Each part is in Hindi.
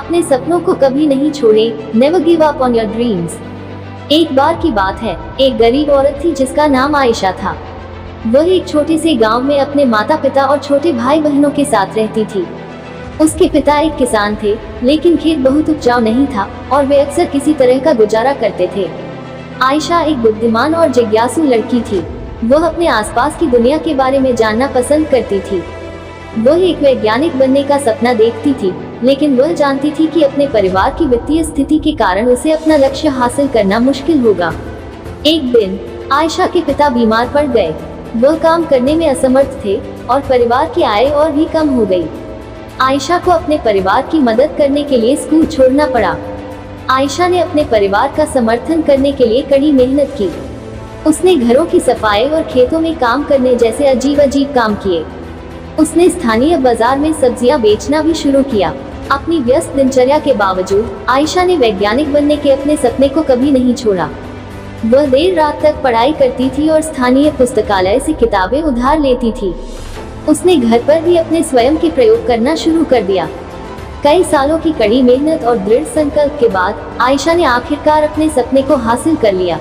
अपने सपनों को कभी नहीं छोड़ें, never give up on your dreams. एक बार की बात है, एक गरीब औरत थी जिसका नाम आयशा था। वह एक छोटे से गांव में अपने माता पिता और छोटे भाई बहनों के साथ रहती थी। उसके पिता एक किसान थे, लेकिन खेत बहुत उपजाऊ नहीं था और वे अक्सर किसी तरह का गुजारा करते थे। आयशा एक बुद्धिमान और जिज्ञासु लड़की थी। वह अपने आसपास की दुनिया के बारे में जानना पसंद करती थी। वह एक वैज्ञानिक बनने का सपना देखती थी, लेकिन वह जानती थी कि अपने परिवार की वित्तीय स्थिति के कारण उसे अपना लक्ष्य हासिल करना मुश्किल होगा। एक दिन आयशा के पिता बीमार पड़ गए। वह काम करने में असमर्थ थे और परिवार की आय और भी कम हो गई। आयशा को अपने परिवार की मदद करने के लिए स्कूल छोड़ना पड़ा। आयशा ने अपने परिवार का समर्थन करने के लिए कड़ी मेहनत की। उसने घरों की सफाई और खेतों में काम करने जैसे अजीब काम किए। उसने स्थानीय बाजार में सब्जियां बेचना भी शुरू किया। अपनी व्यस्त दिनचर्या के बावजूद आयशा ने वैज्ञानिक बनने के अपने सपने को कभी नहीं छोड़ा। वह देर रात तक पढ़ाई करती थी और स्थानीय पुस्तकालय से किताबें उधार लेती थी। उसने घर पर भी अपने स्वयं के प्रयोग करना शुरू कर दिया। कई सालों की कड़ी मेहनत और दृढ़ संकल्प के बाद आयशा ने आखिरकार अपने सपने को हासिल कर लिया।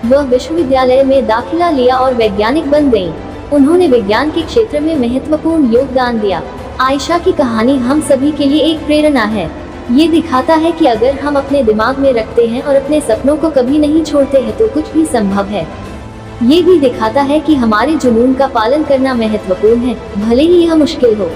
वह विश्वविद्यालय में दाखिला लिया और वैज्ञानिक बन गईं। उन्होंने विज्ञान के क्षेत्र में महत्वपूर्ण योगदान दिया। आयशा की कहानी हम सभी के लिए एक प्रेरणा है। ये दिखाता है कि अगर हम अपने दिमाग में रखते हैं और अपने सपनों को कभी नहीं छोड़ते हैं तो कुछ भी संभव है। ये भी दिखाता है कि हमारे जुनून का पालन करना महत्वपूर्ण है, भले ही यह मुश्किल हो।